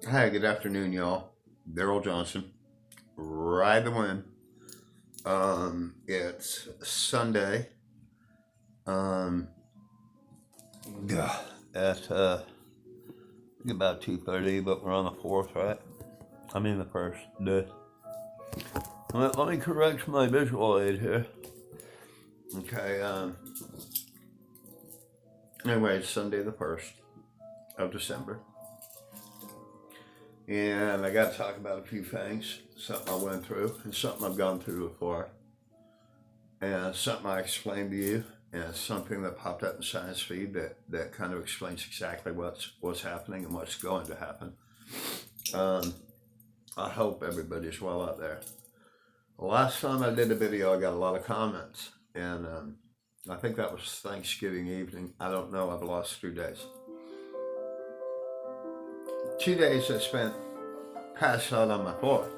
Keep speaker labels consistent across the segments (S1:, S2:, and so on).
S1: Hi, good afternoon, y'all. Darryl Johnson. Ride the wind. It's Sunday. Um, yeah, at about 2:30, but we're on the fourth, right? I mean the first day. Let me correct my visual aid here. Okay. Anyway, it's Sunday the 1st of December, and I got to talk about a few things. Something I went through, and something I've gone through before, and something I explained to you, and something that popped up in Science Feed that kind of explains exactly what's happening and what's going to happen. I hope everybody's well out there. The last time I did a video, I got a lot of comments, and I think that was Thanksgiving evening. I don't know. I've lost 2 days. 2 days I spent passed out on my floor.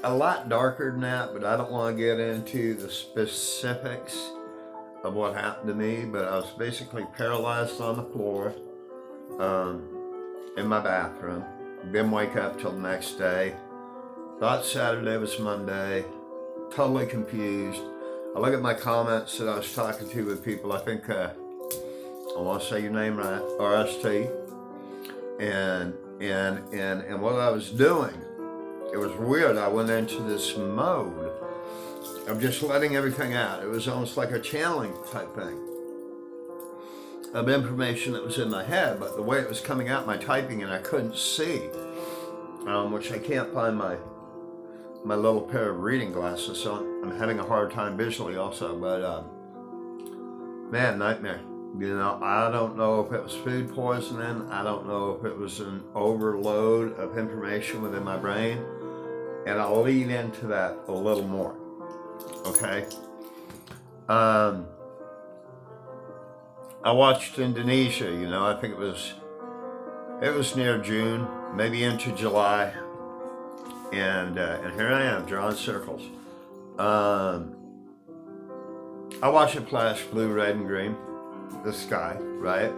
S1: A lot darker than that, but I don't want to get into the specifics of what happened to me. But I was basically paralyzed on the floor in my bathroom. Didn't wake up till the next day. Thought Saturday was Monday. Totally confused. I look at my comments that I was talking to with people. I think I want to say your name right, RST, and what I was doing. It was weird. I went into this mode of just letting everything out. It was almost like a channeling type thing of information that was in my head, but the way it was coming out, my typing, and I couldn't see, which I can't find my little pair of reading glasses, so I'm having a hard time visually also, but man, nightmare. You know, I don't know if it was food poisoning. I don't know if it was an overload of information within my brain. And I'll lead into that a little more, okay? I watched Indonesia, you know, I think it was near June, maybe into July, and here I am, drawing circles. I watched it flash blue, red, and green, the sky, right?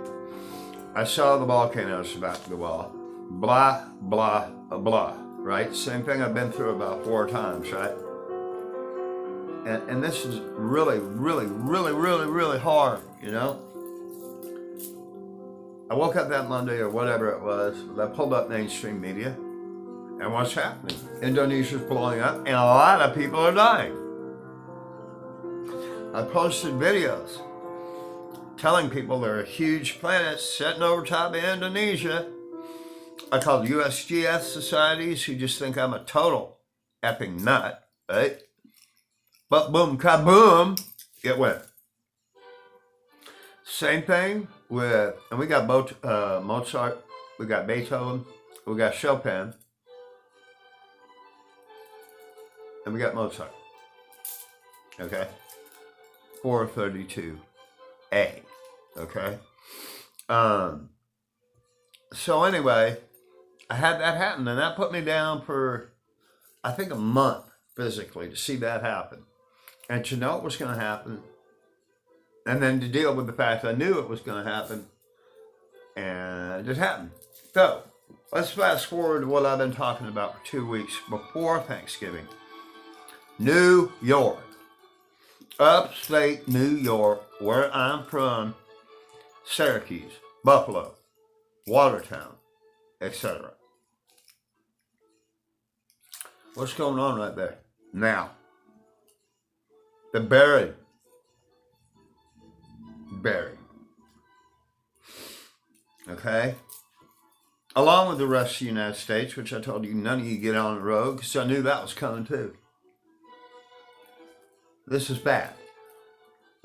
S1: I saw the volcanoes about to go off, blah, blah, blah. Right? Same thing I've been through about 4 times, right? And this is really, really, really, really, really hard, you know? I woke up that Monday or whatever it was, I pulled up mainstream media, and what's happening? Indonesia's blowing up, and a lot of people are dying. I posted videos telling people there are huge planets sitting over top of Indonesia. I called USGS societies who just think I'm a total effing nut, right? But boom, kaboom, it went. Same thing with, and we got Mozart, we got Beethoven, we got Chopin, and we got Mozart, okay? 432A, okay? So anyway, I had that happen, and that put me down for, I think, a month physically to see that happen. And to know it was going to happen, and then to deal with the fact I knew it was going to happen, and it happened. So, let's fast forward to what I've been talking about for 2 weeks before Thanksgiving. New York. Upstate New York, where I'm from, Syracuse, Buffalo, Watertown, etc. What's going on right there? Now, the buried. Okay? Along with the rest of the United States, which I told you none of you get on the road, because I knew that was coming too. This is bad.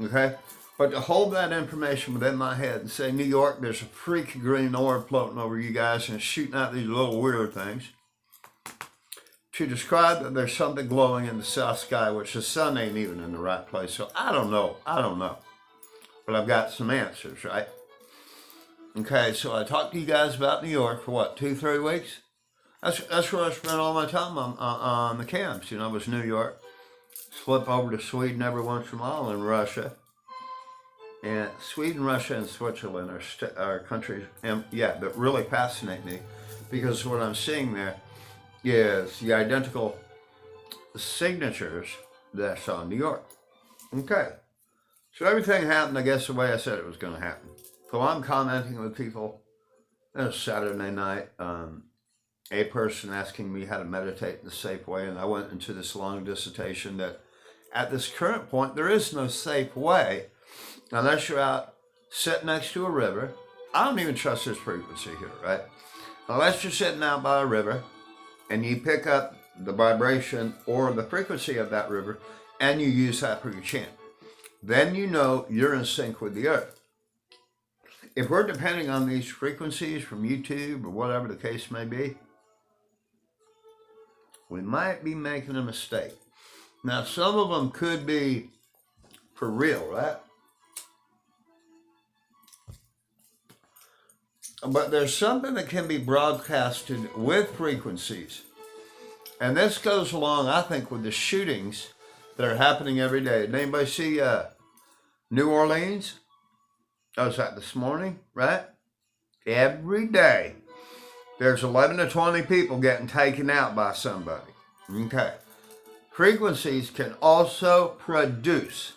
S1: Okay? But to hold that information within my head and say, New York, there's a freak green orb floating over you guys and shooting out these little weird things. To describe that there's something glowing in the south sky, which the sun ain't even in the right place. So I don't know. But I've got some answers, right? Okay, so I talked to you guys about New York for what, 2-3 weeks? That's where I spent all my time on the camps. You know, it was New York. Slip over to Sweden every once in a while, and Russia. And Sweden, Russia, and Switzerland are countries, and yeah, that really fascinate me, because what I'm seeing there is the identical signatures that I saw in New York. Okay, so everything happened, I guess, the way I said it was going to happen. So I'm commenting with people. It was Saturday night. A person asking me how to meditate in a safe way, and I went into this long dissertation that at this current point, there is no safe way unless you're out sitting next to a river. I don't even trust this frequency here, right? Unless you're sitting out by a river and you pick up the vibration or the frequency of that river and you use that for your chant. Then you know you're in sync with the earth. If we're depending on these frequencies from YouTube or whatever the case may be, we might be making a mistake. Now, some of them could be for real, right? But there's something that can be broadcasted with frequencies. And this goes along, I think, with the shootings that are happening every day. Did anybody see New Orleans? Oh, was that this morning, right? Every day, there's 11 to 20 people getting taken out by somebody. Okay. Frequencies can also produce,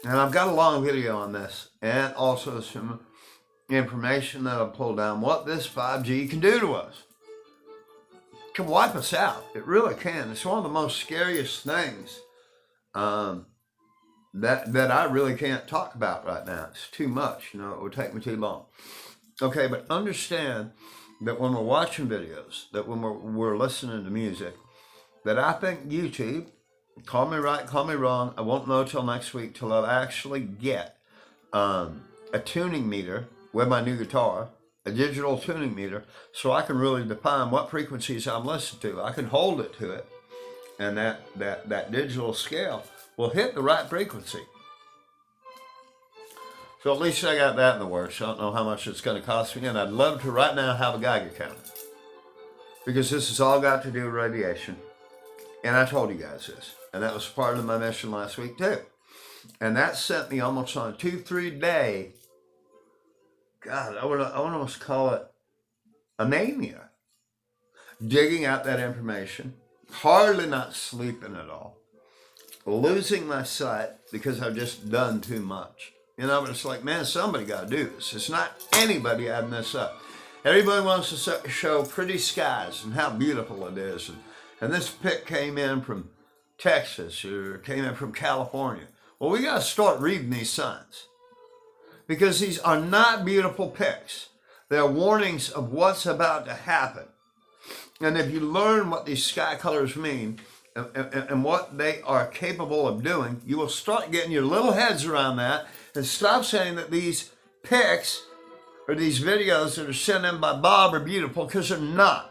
S1: and I've got a long video on this, and also some information that I'll pull down, what this 5G can do to us. It can wipe us out. It really can. It's one of the most scariest things that I really can't talk about right now. It's too much, it would take me too long. Okay, but understand that when we're watching videos, that when we're listening to music, that I think YouTube, call me right, call me wrong, I won't know till next week till I actually get a tuning meter with my new guitar, a digital tuning meter, so I can really define what frequencies I'm listening to. I can hold it to it, and that digital scale will hit the right frequency. So at least I got that in the works. I don't know how much it's going to cost me, and I'd love to right now have a Geiger counter, because this has all got to do with radiation. And I told you guys this, and that was part of my mission last week too. And that sent me almost on a 2-3 day, God, I would almost call it anemia. Digging out that information, hardly not sleeping at all, losing my sight because I've just done too much. But it's like, man, somebody got to do this. It's not anybody adding this up. Everybody wants to show pretty skies and how beautiful it is. And this pic came in from Texas or came in from California. Well, we got to start reading these signs, because these are not beautiful pics. They're warnings of what's about to happen. And if you learn what these sky colors mean and what they are capable of doing, you will start getting your little heads around that and stop saying that these pics or these videos that are sent in by Bob are beautiful, because they're not.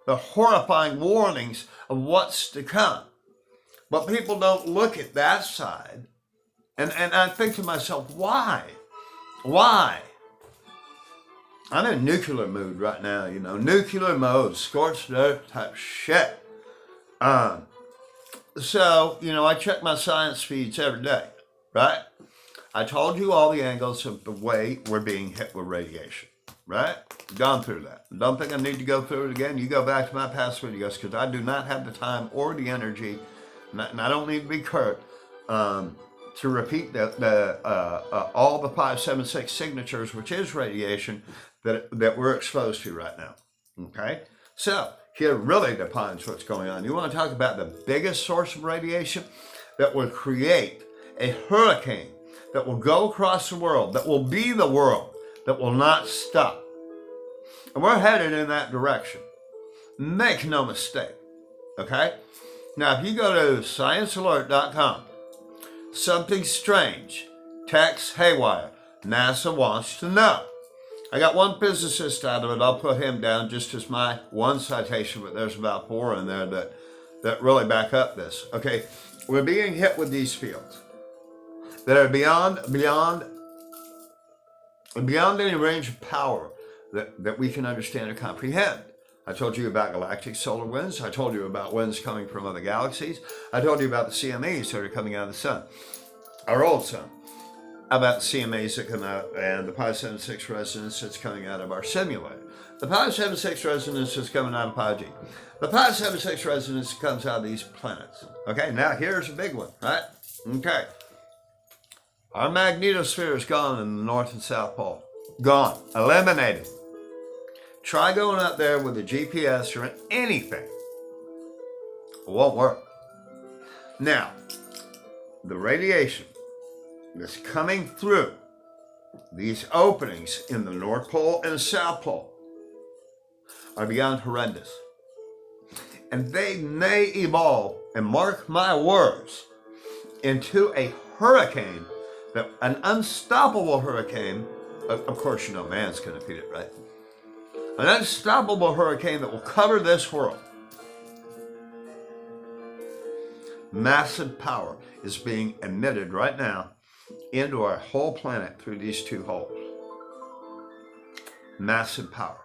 S1: The horrifying warnings of what's to come. But people don't look at that side. And I think to myself, why? Why? I'm in nuclear mood right now, nuclear mode, scorched earth type shit. So, I check my science feeds every day, right? I told you all the angles of the way we're being hit with radiation. Right? Gone through that. Don't think I need to go through it again. You go back to my past videos, because I do not have the time or the energy, and I don't need to be curt, to repeat all the 576 signatures, which is radiation, that we're exposed to right now. Okay? So, here really defines what's going on. You want to talk about the biggest source of radiation that will create a hurricane that will go across the world, that will be the world, that will not stop. And we're headed in that direction. Make no mistake. Okay? Now, if you go to sciencealert.com, something strange, text haywire, NASA wants to know. I got one physicist out of it. I'll put him down just as my one citation, but there's about 4 in there that really back up this. Okay? We're being hit with these fields that are beyond any range of power that we can understand or comprehend. I told you about galactic solar winds. I told you about winds coming from other galaxies. I told you about the CMEs that are coming out of the sun, our old sun. about CMAs that come out and the Pi 76 resonance that's coming out of our simulator. The Pi 76 resonance is coming out of Pi G. The Pi 76 resonance comes out of these planets. Okay, now here's a big one, right? Okay. Our magnetosphere is gone in the North and South Pole. Gone. Eliminated. Try going up there with a GPS or anything. It won't work. Now, the radiation that's coming through these openings in the North Pole and South Pole are beyond horrendous. And they may evolve, and mark my words, into a hurricane, an unstoppable hurricane. Of course, you know man's going to defeat it, right? An unstoppable hurricane that will cover this world. Massive power is being emitted right now into our whole planet through these two holes. Massive power.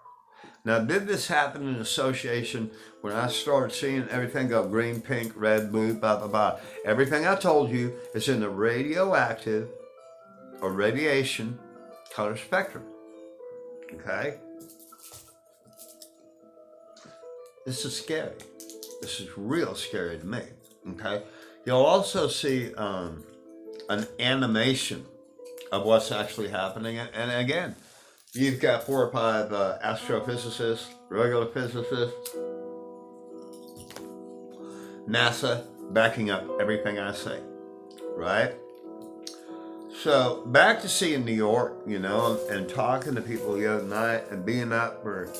S1: Now, did this happen in association when I started seeing everything go green, pink, red, blue, blah, blah, blah? Everything I told you is in the radioactive or radiation color spectrum. Okay? This is scary. This is real scary to me. Okay? You'll also see an animation of what's actually happening. And again, you've got 4 or 5 astrophysicists, regular physicists, NASA backing up everything I say, right? So back to seeing New York, you know, and talking to people the other night and being up for,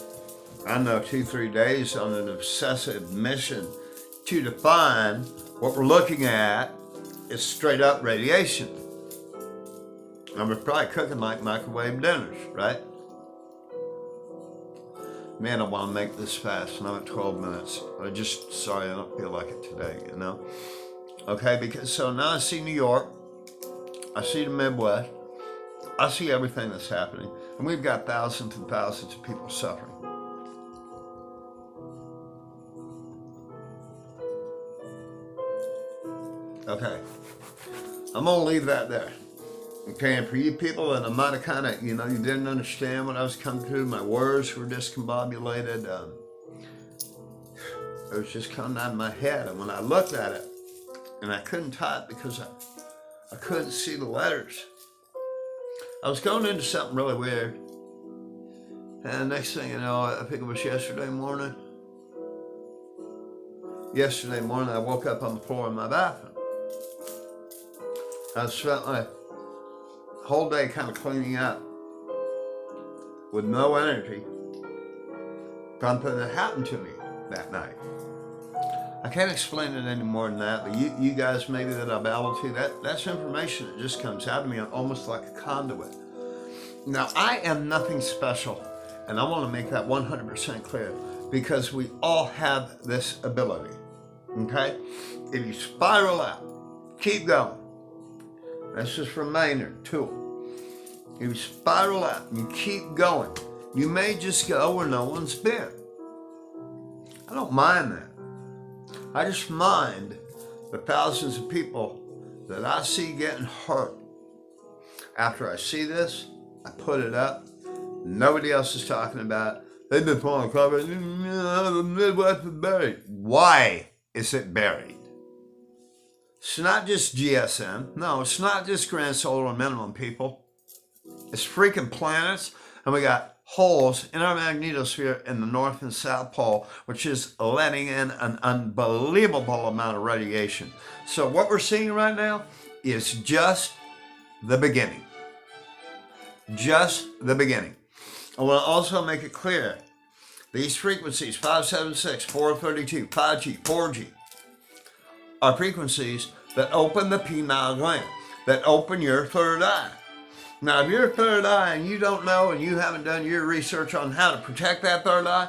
S1: I don't know, 2-3 days on an obsessive mission to define what we're looking at is straight up radiation. And we're probably cooking like microwave dinners, right? Man, I want to make this fast, and I'm at 12 minutes. Sorry, I don't feel like it today, you know? Okay, because so now I see New York, I see the Midwest, I see everything that's happening, and we've got thousands and thousands of people suffering. Okay, I'm gonna leave that there. Okay, and for you people that I might have kind of, you know, you didn't understand what I was coming through, my words were discombobulated. It was just coming out of my head, and when I looked at it, and I couldn't type because I couldn't see the letters. I was going into something really weird, and next thing you know, I think it was yesterday morning. Yesterday morning, I woke up on the floor in my bathroom. I spent my whole day kind of cleaning up with no energy. Something that happened to me that night. I can't explain it any more than that, but you guys maybe that I'm able to, that's information that just comes out of me almost like a conduit. Now, I am nothing special, and I want to make that 100% clear, because we all have this ability, okay? If you spiral out, keep going. That's just from Maynard, Tool. If you spiral out and you keep going, you may just go where no one's been. I don't mind that. I just mind the thousands of people that I see getting hurt. After I see this, I put it up. Nobody else is talking about it. They've been pulling cover. The Midwest is buried. Why is it buried? It's not just GSM. No, it's not just grand solar minimum, people. It's freaking planets, and we got holes in our magnetosphere in the North and South Pole, which is letting in an unbelievable amount of radiation. So what we're seeing right now is just the beginning. Just the beginning. I want to also make it clear, these frequencies, 576, 432, 5G, 4G, are frequencies that open the pineal gland, that open your third eye. Now, if you're a third eye and you don't know and you haven't done your research on how to protect that third eye,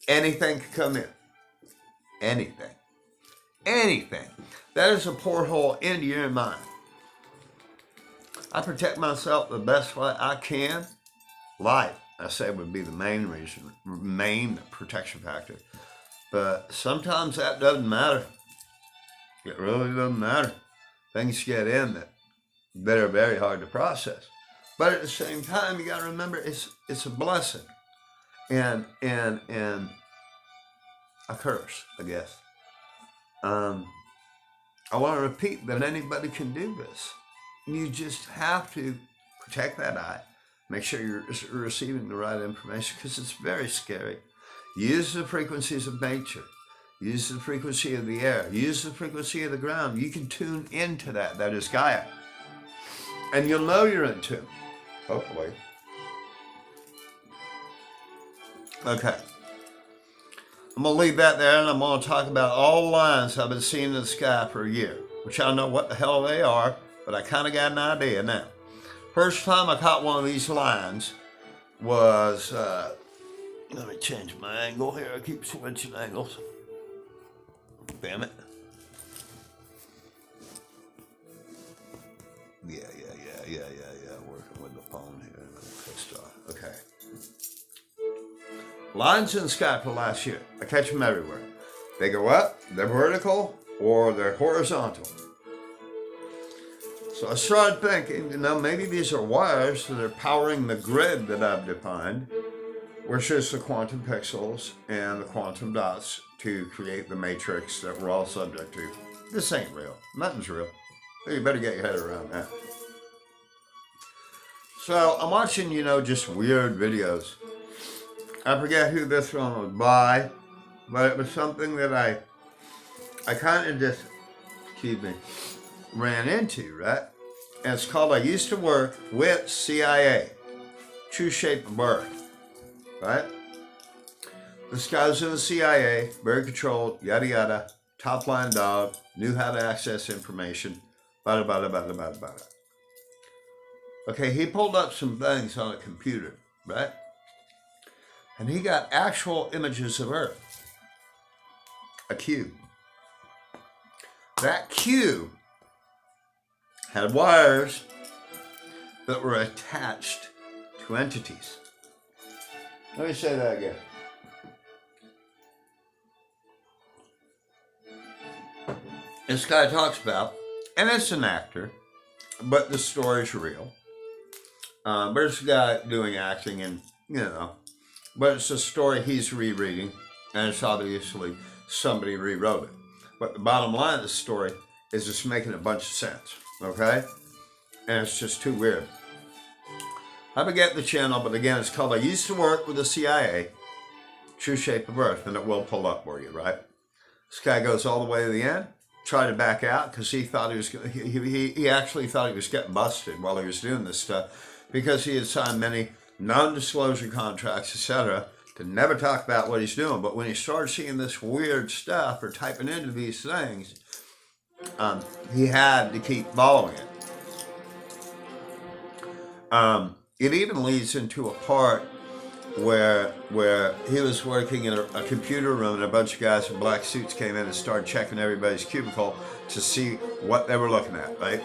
S1: anything can come in. Anything. Anything. That is a porthole into your mind. I protect myself the best way I can. Life, I say, would be the main reason, main protection factor. But sometimes that doesn't matter. It really doesn't matter. Things get in that that are very hard to process. But at the same time, you got to remember it's a blessing and a curse, I guess. I want to repeat that anybody can do this. You just have to protect that eye. Make sure you're receiving the right information, because it's very scary. Use the frequencies of nature. Use the frequency of the air. Use the frequency of the ground. You can tune into that. That is Gaia. And you'll know you're in tune. Hopefully. Okay. I'm going to leave that there, and I'm going to talk about all the lines I've been seeing in the sky for a year, which I don't know what the hell they are, but I kind of got an idea now. First time I caught one of these lines was, let me change my angle here. I keep switching angles. Damn it. Yeah. Working with the phone here. I'm pissed off. Okay. Lines in the sky for last year. I catch them everywhere. They go up, they're vertical, or they're horizontal. So I started thinking, maybe these are wires that are powering the grid that I've defined, which is the quantum pixels and the quantum dots to create the matrix that we're all subject to. This ain't real. Nothing's real. You better get your head around that. So I'm watching, just weird videos. I forget who this one was by, but it was something that I kind of just, ran into, right? And it's called I Used to Work with CIA, True Shape of Birth, right? This guy was in the CIA, very controlled, yada yada, top line dog, knew how to access information, bada bada bada bada bada. Okay, he pulled up some things on a computer, right? And he got actual images of Earth. A cube. That cube had wires that were attached to entities. Let me say that again. This guy talks about, and it's an actor, but the story's real. But it's a guy doing acting and, but it's a story he's rereading, and it's obviously somebody rewrote it. But the bottom line of the story is it's making a bunch of sense, okay? And it's just too weird. I forget the channel, but again, it's called I Used to Work with the CIA, True Shape of Earth, and it will pull up for you, right? This guy goes all the way to the end, tried to back out because he thought he actually thought he was getting busted while he was doing this stuff, because he had signed many non-disclosure contracts, etc., to never talk about what he's doing. But when he started seeing this weird stuff or typing into these things, he had to keep following it. It even leads into a part where he was working in a computer room, and a bunch of guys in black suits came in and started checking everybody's cubicle to see what they were looking at, right?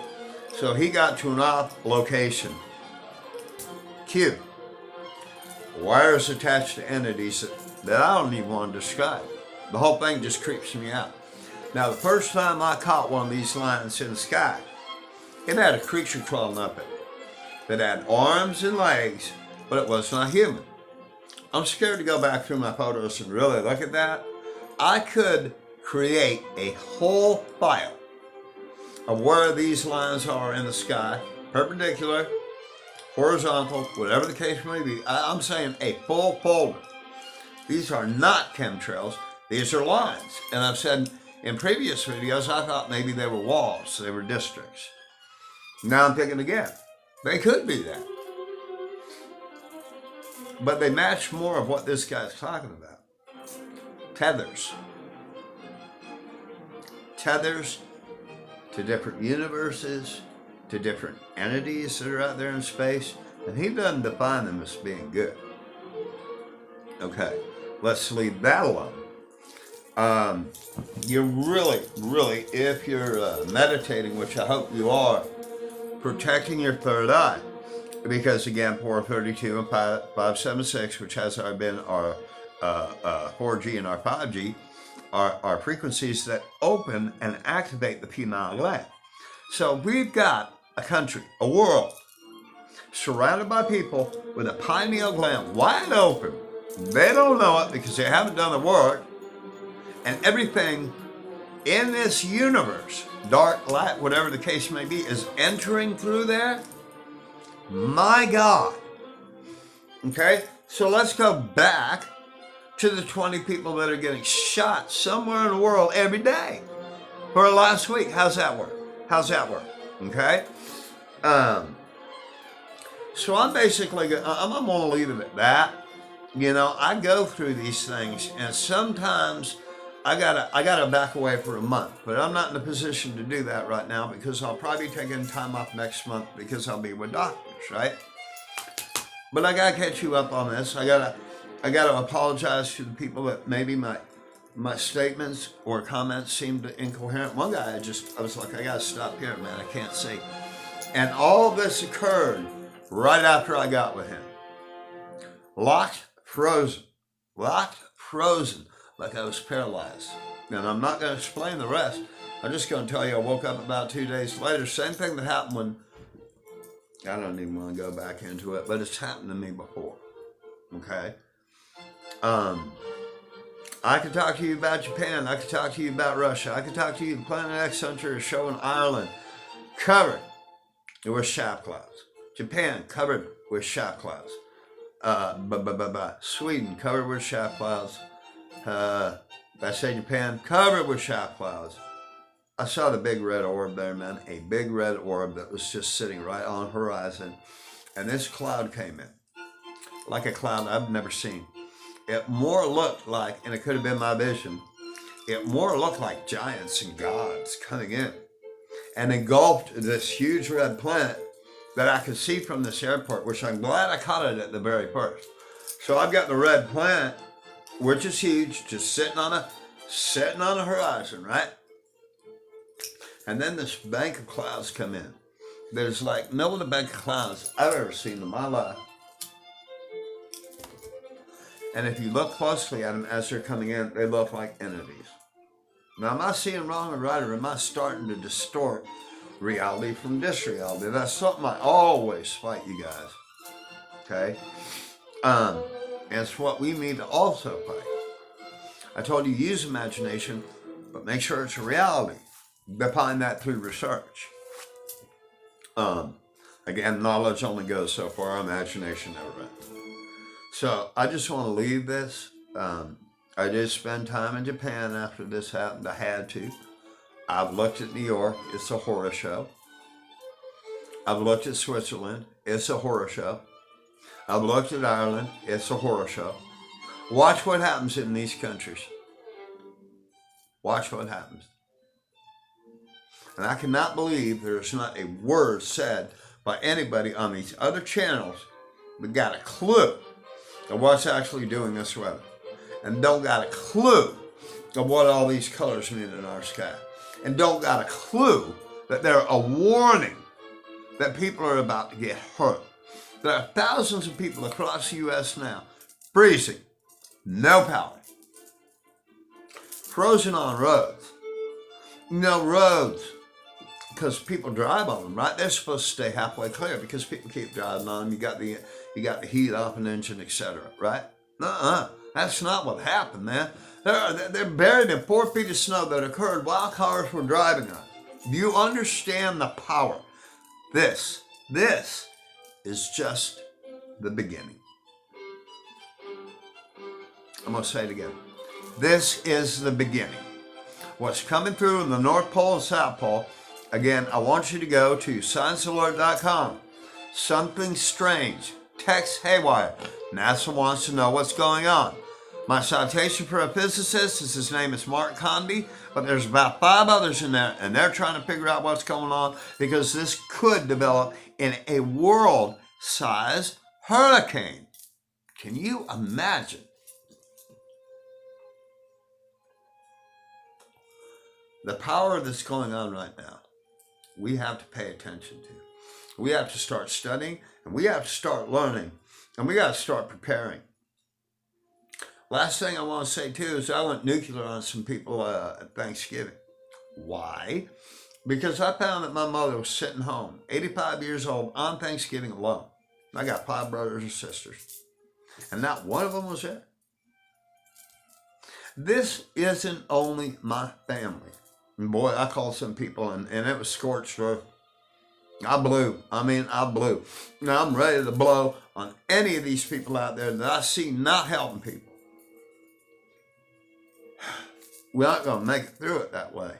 S1: So he got to an off location. Cube. Wires attached to entities that I don't even want to describe. The whole thing just creeps me out. Now, the first time I caught one of these lines in the sky, it had a creature crawling up it that had arms and legs, but it was not human. I'm scared to go back through my photos and really look at that. I could create a whole file of where these lines are in the sky, perpendicular, horizontal, whatever the case may be. I'm saying a full folder. These are not chemtrails. These are lines. And I've said in previous videos, I thought maybe they were walls. They were districts. Now I'm thinking again, they could be that. But they match more of what this guy's talking about. Tethers. Tethers to different universes, to different entities that are out there in space, and he doesn't define them as being good. Okay, let's leave that alone. You're really, if you're meditating, which I hope you are, protecting your third eye, because again, 432 and 576, which has been our 4G and our 5G, are frequencies that open and activate the penile gland. So we've got a country, a world, surrounded by people with a pineal gland wide open. They don't know it because they haven't done the work. And everything in this universe, dark, light, whatever the case may be, is entering through there. My God. Okay? So let's go back to the 20 people that are getting shot somewhere in the world every day for last week. How's that work? How's that work? Okay? So I'm basically, I'm going to leave it at that. You know, I go through these things, and sometimes I gotta back away for a month, but I'm not in a position to do that right now because I'll probably be taking time off next month because I'll be with doctors, right? But I gotta catch you up on this. I gotta apologize to the people that maybe my statements or comments seemed incoherent. One guy, I was like, I gotta stop here, man. I can't see. And all this occurred right after I got with him. Locked, frozen, like I was paralyzed. And I'm not going to explain the rest. I'm just going to tell you I woke up about 2 days later. Same thing that happened when, I don't even want to go back into it, but it's happened to me before. Okay? I could talk to you about Japan. I could talk to you about Russia. I could talk to you, the Planet X Center is showing Ireland covered with shower clouds. Japan covered with shower clouds. Sweden covered with shower clouds. I say Japan covered with shower clouds. I saw the big red orb there, man. A big red orb that was just sitting right on the horizon. And this cloud came in. Like a cloud I've never seen. It more looked like, and it could have been my vision, it more looked like giants and gods coming in. And engulfed this huge red planet that I could see from this airport, which I'm glad I caught it at the very first. So I've got the red planet, which is huge, just sitting on a horizon, right? And then this bank of clouds come in. There's like no other bank of clouds I've ever seen in my life. And if you look closely at them as they're coming in, they look like entities. Now, am I seeing wrong or right, or am I starting to distort reality from disreality? That's something I always fight, you guys. Okay? And it's what we need to also fight. I told you use imagination, but make sure it's a reality. Define that through research. Again, knowledge only goes so far, imagination never ends. So I just want to leave this. I did spend time in Japan after this happened. I had to. I've looked at New York. It's a horror show. I've looked at Switzerland. It's a horror show. I've looked at Ireland. It's a horror show. Watch what happens in these countries. Watch what happens. And I cannot believe there's not a word said by anybody on these other channels that got a clue of what's actually doing this weather. And don't got a clue of what all these colors mean in our sky. And don't got a clue that they're a warning that people are about to get hurt. There are thousands of people across the U.S. now freezing, no power, frozen on roads. No roads, because people drive on them, right? They're supposed to stay halfway clear because people keep driving on them. You got the heat off an engine, etc. Right? That's not what happened, man. They're buried in 4 feet of snow that occurred while cars were driving on. Do you understand the power? This is just the beginning. I'm going to say it again. This is the beginning. What's coming through in the North Pole and South Pole, again, I want you to go to sciencealert.com. Something strange. Text haywire. NASA wants to know what's going on. My citation for a physicist is his name is Mark Condy, but there's about 5 others in there, and they're trying to figure out what's going on because this could develop in a world-size hurricane. Can you imagine? The power that's going on right now, we have to pay attention to. We have to start studying, and we have to start learning, and we got to start preparing. Last thing I want to say, too, is I went nuclear on some people at Thanksgiving. Why? Because I found that my mother was sitting home, 85 years old, on Thanksgiving alone. I got 5 brothers and sisters, and not one of them was there. This isn't only my family. And boy, I called some people, and it was scorched earth. I blew. I blew. Now I'm ready to blow on any of these people out there that I see not helping people. We're not going to make it through it that way.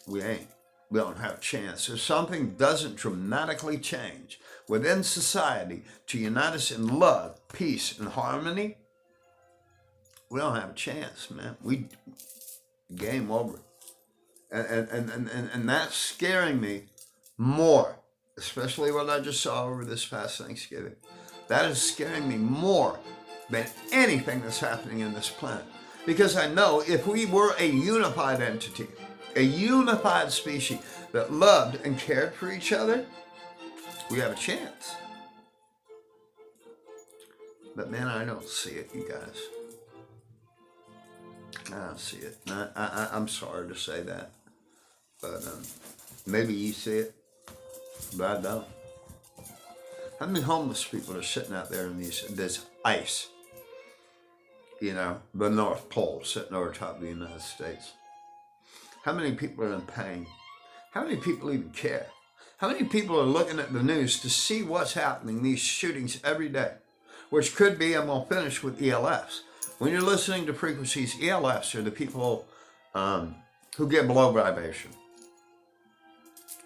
S1: We ain't. We don't have a chance. If something doesn't dramatically change within society to unite us in love, peace, and harmony, we don't have a chance, man. We game over. And that's scaring me more, especially what I just saw over this past Thanksgiving. That is scaring me more than anything that's happening in this planet. Because I know if we were a unified entity, a unified species that loved and cared for each other, we have a chance. But man, I don't see it, you guys. I don't see it. I'm sorry to say that. But maybe you see it, but I don't. How many homeless people are sitting out there in this ice? You know, the North Pole sitting over top of the United States. How many people are in pain? How many people even care? How many people are looking at the news to see what's happening, these shootings every day? Which could be, I'm going to finish with ELFs. When you're listening to frequencies, ELFs are the people who get below vibration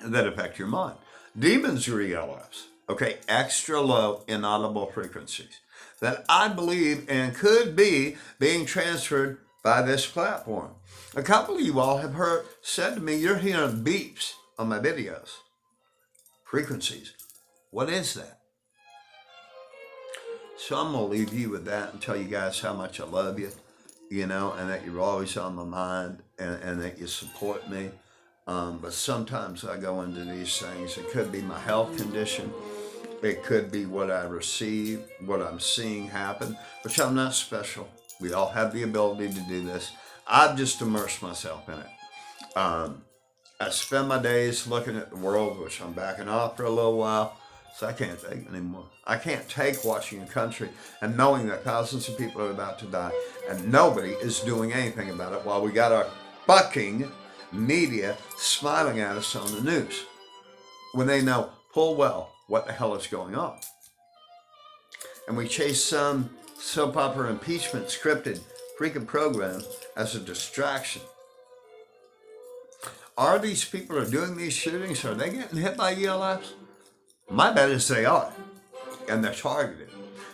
S1: that affect your mind. Demons are ELFs, okay? Extra low inaudible frequencies that I believe and could be being transferred by this platform. A couple of you all have said to me, you're hearing beeps on my videos. Frequencies. What is that? So I'm going to leave you with that and tell you guys how much I love you, you know, and that you're always on my mind and that you support me. But sometimes I go into these things. It could be my health condition. It could be what I receive, what I'm seeing happen, which I'm not special. We all have the ability to do this. I've just immersed myself in it. I spend my days looking at the world, which I'm backing off for a little while, so I can't take it anymore. I can't take watching a country and knowing that thousands of people are about to die and nobody is doing anything about it while we got our fucking media smiling at us on the news when they know full well what the hell is going on. And we chase some soap opera impeachment scripted freaking program as a distraction. Are these people who are doing these shootings, are they getting hit by ELFs? My bet is they are. And they're targeted.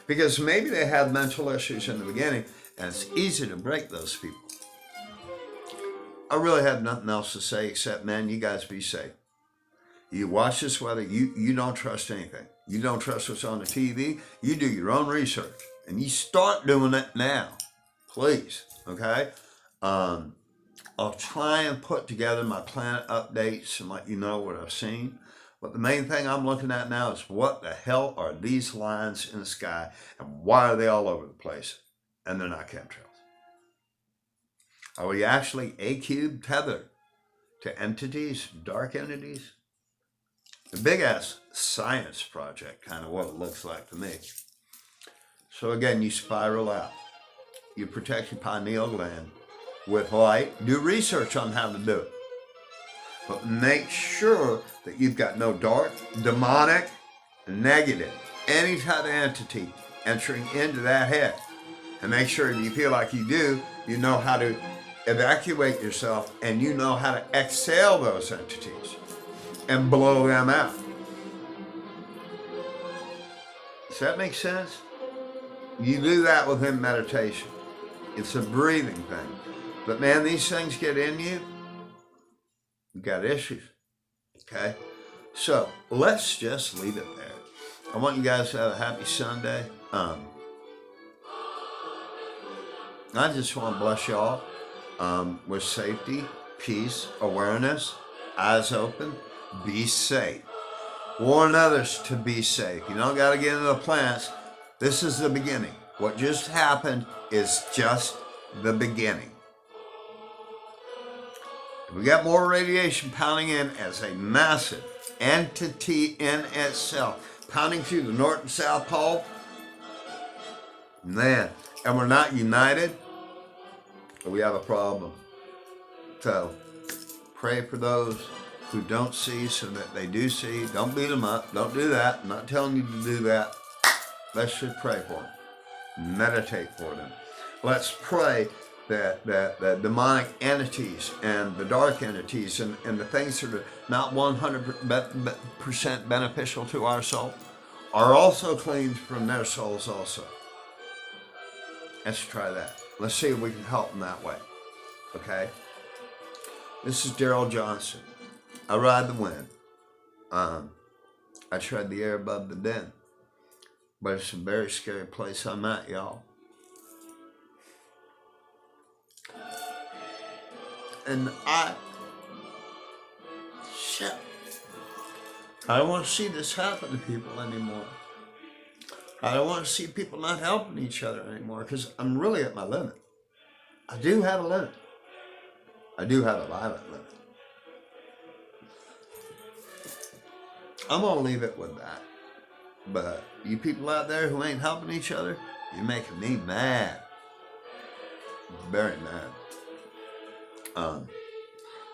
S1: Because maybe they had mental issues in the beginning and it's easy to break those people. I really have nothing else to say except, man, you guys be safe. You watch this weather, you don't trust anything. You don't trust what's on the TV. You do your own research. And you start doing it now. Please, okay? I'll try and put together my planet updates and let you know what I've seen. But the main thing I'm looking at now is what the hell are these lines in the sky and why are they all over the place? And they're not chemtrails. Are we actually A-cube tethered to entities, dark entities? The big ass science project, kind of what it looks like to me. So again, you spiral out. You protect your pineal gland with light. Do research on how to do it. But make sure that you've got no dark, demonic, negative, any type of entity entering into that head. And make sure if you feel like you do, you know how to evacuate yourself and you know how to exhale those entities and blow them out. Does that make sense? You do that within meditation. It's a breathing thing. But man, these things get in you, you've got issues. Okay? So let's just leave it there. I want you guys to have a happy Sunday. I just want to bless y'all with safety, peace, awareness, eyes open, be safe. Warn others to be safe. You don't got to get into the plants. This is the beginning. What just happened is just the beginning. We got more radiation pounding in as a massive entity in itself, pounding through the North and South Pole. Man, and we're not united, we have a problem. So, pray for those who don't see so that they do see. Don't beat them up. Don't do that. I'm not telling you to do that. Let's just pray for them. Meditate for them. Let's pray that the demonic entities and the dark entities and the things that are not 100% beneficial to our soul are also cleansed from their souls also. Let's try that. Let's see if we can help them that way. Okay? This is Darryl Johnson. I ride the wind. I tread the air above the den. But it's a very scary place I'm at, y'all. And I don't want to see this happen to people anymore. I don't want to see people not helping each other anymore because I'm really at my limit. I do have a limit. I do have a violent limit. I'm going to leave it with that. But you people out there who ain't helping each other, you're making me mad. Very mad.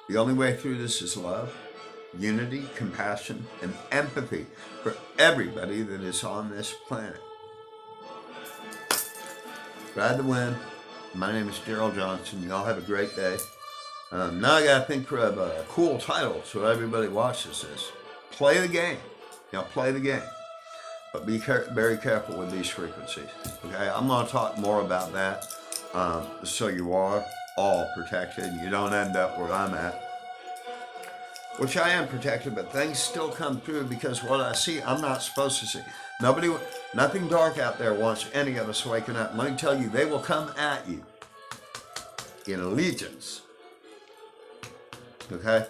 S1: The only way through this is love, unity, compassion, and empathy for everybody that is on this planet. Ride the wind. My name is Darryl Johnson. Y'all have a great day. Now I gotta think of a cool title so everybody watches this. Play the game. Play the game. But be very careful with these frequencies. Okay, I'm gonna talk more about that. So you are all protected. You don't end up where I'm at. Which I am protected, but things still come through because what I see, I'm not supposed to see. Nothing dark out there wants any of us waking up. Let me tell you, they will come at you in allegiance. Okay?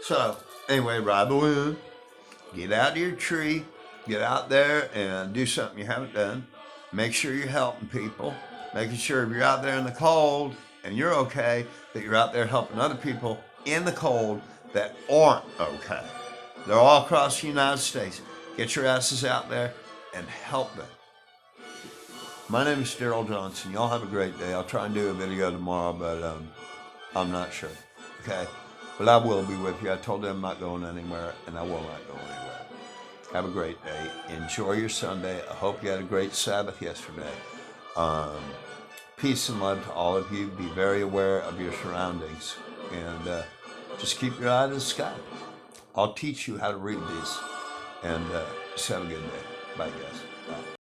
S1: So, anyway, ride the wind. Get out of your tree. Get out there and do something you haven't done. Make sure you're helping people. Making sure if you're out there in the cold and you're okay, that you're out there helping other people in the cold that aren't okay. They're all across the United States. Get your asses out there and help them. My name is Darryl Johnson. Y'all have a great day. I'll try and do a video tomorrow, but I'm not sure. Okay? But I will be with you. I told them I'm not going anywhere, and I will not go anywhere. Have a great day. Enjoy your Sunday. I hope you had a great Sabbath yesterday. Peace and love to all of you. Be very aware of your surroundings. And just keep your eye to the sky. I'll teach you how to read these. And just have a good day. Bye, guys.